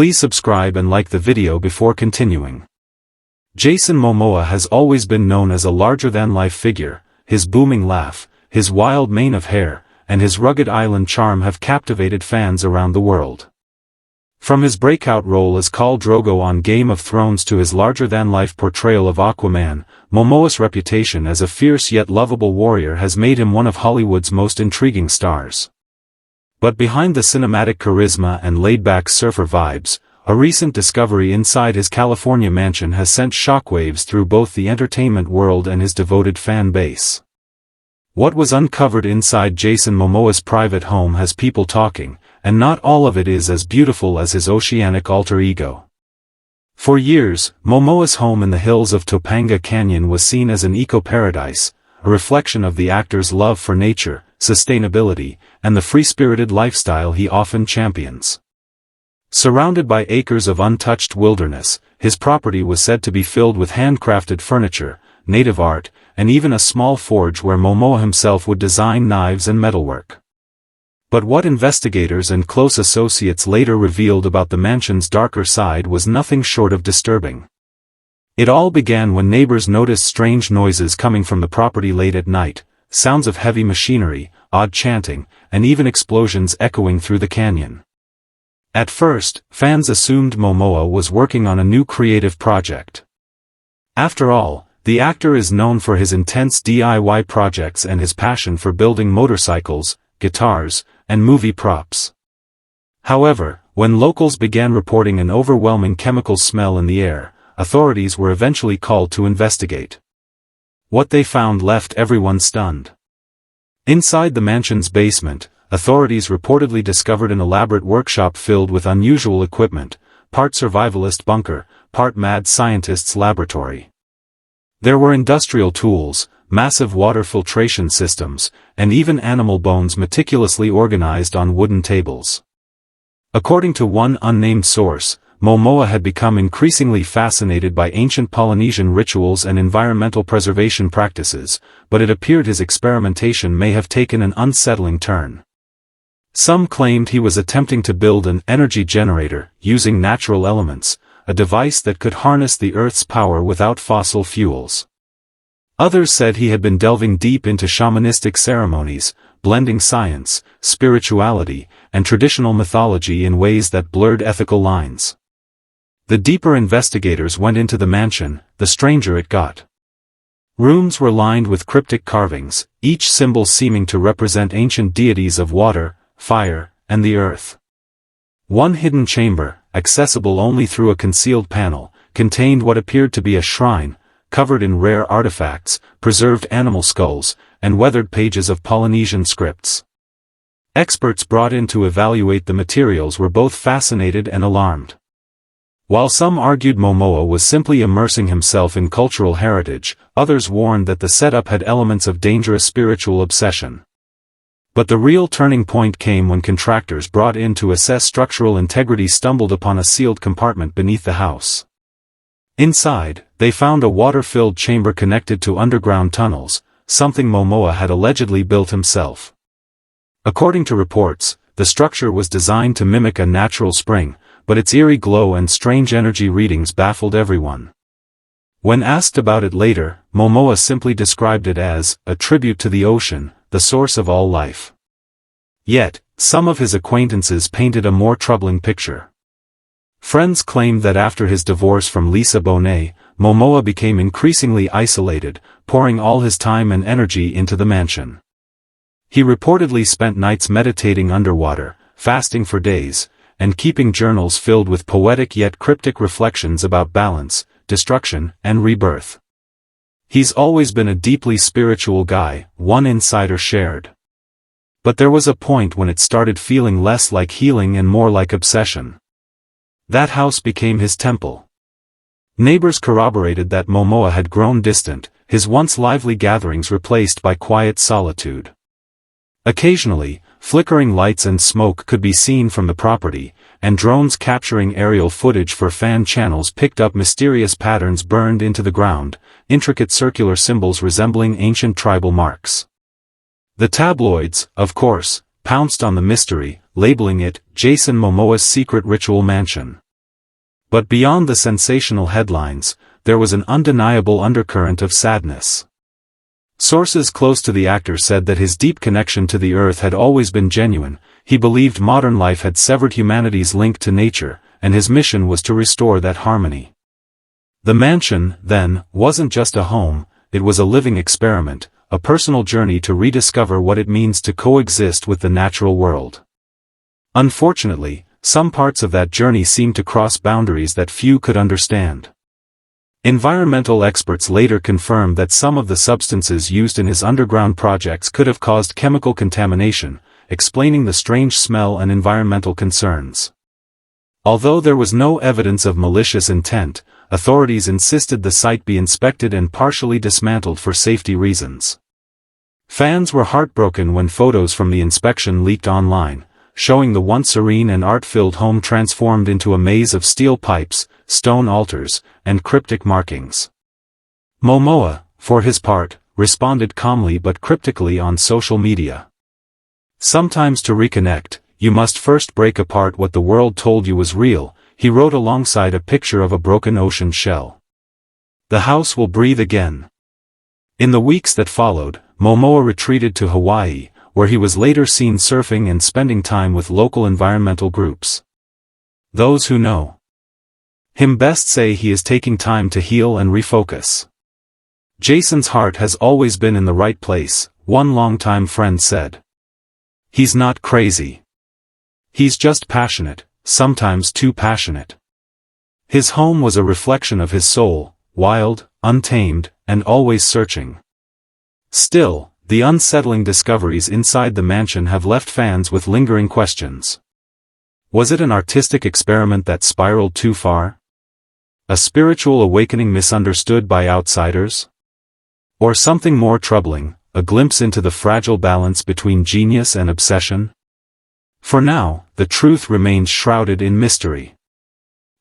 Please subscribe and like the video before continuing. Jason Momoa has always been known as a larger-than-life figure. His booming laugh, his wild mane of hair, and his rugged island charm have captivated fans around the world. From his breakout role as Khal Drogo on Game of Thrones to his larger-than-life portrayal of Aquaman, Momoa's reputation as a fierce yet lovable warrior has made him one of Hollywood's most intriguing stars. But behind the cinematic charisma and laid-back surfer vibes, a recent discovery inside his California mansion has sent shockwaves through both the entertainment world and his devoted fan base. What was uncovered inside Jason Momoa's private home has people talking, and not all of it is as beautiful as his oceanic alter ego. For years, Momoa's home in the hills of Topanga Canyon was seen as an eco-paradise, a reflection of the actor's love for nature, sustainability, and the free-spirited lifestyle he often champions. Surrounded by acres of untouched wilderness, his property was said to be filled with handcrafted furniture, native art, and even a small forge where Momoa himself would design knives and metalwork. But what investigators and close associates later revealed about the mansion's darker side was nothing short of disturbing. It all began when neighbors noticed strange noises coming from the property late at night, sounds of heavy machinery, odd chanting, and even explosions echoing through the canyon. At first, fans assumed Momoa was working on a new creative project. After all, the actor is known for his intense DIY projects and his passion for building motorcycles, guitars, and movie props. However, when locals began reporting an overwhelming chemical smell in the air, authorities were eventually called to investigate. What they found left everyone stunned. Inside the mansion's basement, authorities reportedly discovered an elaborate workshop filled with unusual equipment, part survivalist bunker, part mad scientist's laboratory. There were industrial tools, massive water filtration systems, and even animal bones meticulously organized on wooden tables. According to one unnamed source, Momoa had become increasingly fascinated by ancient Polynesian rituals and environmental preservation practices, but it appeared his experimentation may have taken an unsettling turn. Some claimed he was attempting to build an energy generator using natural elements, a device that could harness the Earth's power without fossil fuels. Others said he had been delving deep into shamanistic ceremonies, blending science, spirituality, and traditional mythology in ways that blurred ethical lines. The deeper investigators went into the mansion, the stranger it got. Rooms were lined with cryptic carvings, each symbol seeming to represent ancient deities of water, fire, and the earth. One hidden chamber, accessible only through a concealed panel, contained what appeared to be a shrine, covered in rare artifacts, preserved animal skulls, and weathered pages of Polynesian scripts. Experts brought in to evaluate the materials were both fascinated and alarmed. While some argued Momoa was simply immersing himself in cultural heritage, others warned that the setup had elements of dangerous spiritual obsession. But the real turning point came when contractors brought in to assess structural integrity stumbled upon a sealed compartment beneath the house. Inside, they found a water-filled chamber connected to underground tunnels, something Momoa had allegedly built himself. According to reports, the structure was designed to mimic a natural spring, but its eerie glow and strange energy readings baffled everyone. When asked about it later, Momoa simply described it as a tribute to the ocean, the source of all life. Yet, some of his acquaintances painted a more troubling picture. Friends claimed that after his divorce from Lisa Bonet, Momoa became increasingly isolated, pouring all his time and energy into the mansion. He reportedly spent nights meditating underwater, fasting for days, and keeping journals filled with poetic yet cryptic reflections about balance, destruction, and rebirth. He's always been a deeply spiritual guy, one insider shared. But there was a point when it started feeling less like healing and more like obsession. That house became his temple. Neighbors corroborated that Momoa had grown distant, his once lively gatherings replaced by quiet solitude. Occasionally, flickering lights and smoke could be seen from the property, and drones capturing aerial footage for fan channels picked up mysterious patterns burned into the ground, intricate circular symbols resembling ancient tribal marks. The tabloids, of course, pounced on the mystery, labeling it Jason Momoa's secret ritual mansion. But beyond the sensational headlines, there was an undeniable undercurrent of sadness. Sources close to the actor said that his deep connection to the earth had always been genuine. He believed modern life had severed humanity's link to nature, and his mission was to restore that harmony. The mansion, then, wasn't just a home, it was a living experiment, a personal journey to rediscover what it means to coexist with the natural world. Unfortunately, some parts of that journey seemed to cross boundaries that few could understand. Environmental experts later confirmed that some of the substances used in his underground projects could have caused chemical contamination, explaining the strange smell and environmental concerns. Although there was no evidence of malicious intent, authorities insisted the site be inspected and partially dismantled for safety reasons. Fans were heartbroken when photos from the inspection leaked online, showing the once serene and art-filled home transformed into a maze of steel pipes, stone altars, and cryptic markings. Momoa, for his part, responded calmly but cryptically on social media. "Sometimes to reconnect, you must first break apart what the world told you was real," he wrote alongside a picture of a broken ocean shell. "The house will breathe again." In the weeks that followed, Momoa retreated to Hawaii, where he was later seen surfing and spending time with local environmental groups. Those who know him best say he is taking time to heal and refocus. "Jason's heart has always been in the right place," one longtime friend said. "He's not crazy. He's just passionate, sometimes too passionate." His home was a reflection of his soul, wild, untamed, and always searching. Still, the unsettling discoveries inside the mansion have left fans with lingering questions. Was it an artistic experiment that spiraled too far? A spiritual awakening misunderstood by outsiders? Or something more troubling, a glimpse into the fragile balance between genius and obsession? For now, the truth remains shrouded in mystery.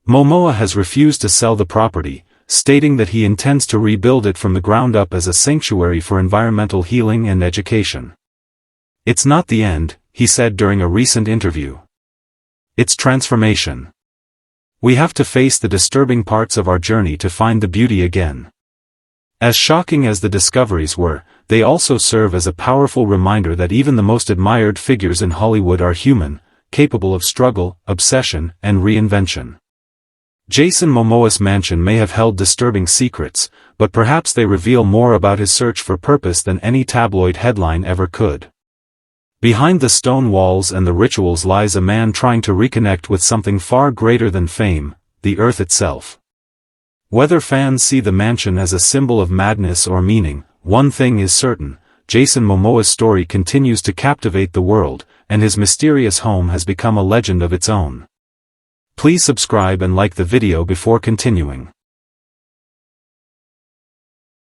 Momoa has refused to sell the property, stating that he intends to rebuild it from the ground up as a sanctuary for environmental healing and education. "It's not the end," he said during a recent interview. "It's transformation. We have to face the disturbing parts of our journey to find the beauty again." As shocking as the discoveries were, they also serve as a powerful reminder that even the most admired figures in Hollywood are human, capable of struggle, obsession, and reinvention. Jason Momoa's mansion may have held disturbing secrets, but perhaps they reveal more about his search for purpose than any tabloid headline ever could. Behind the stone walls and the rituals lies a man trying to reconnect with something far greater than fame, the earth itself. Whether fans see the mansion as a symbol of madness or meaning, one thing is certain: Jason Momoa's story continues to captivate the world, and his mysterious home has become a legend of its own. Please subscribe and like the video before continuing.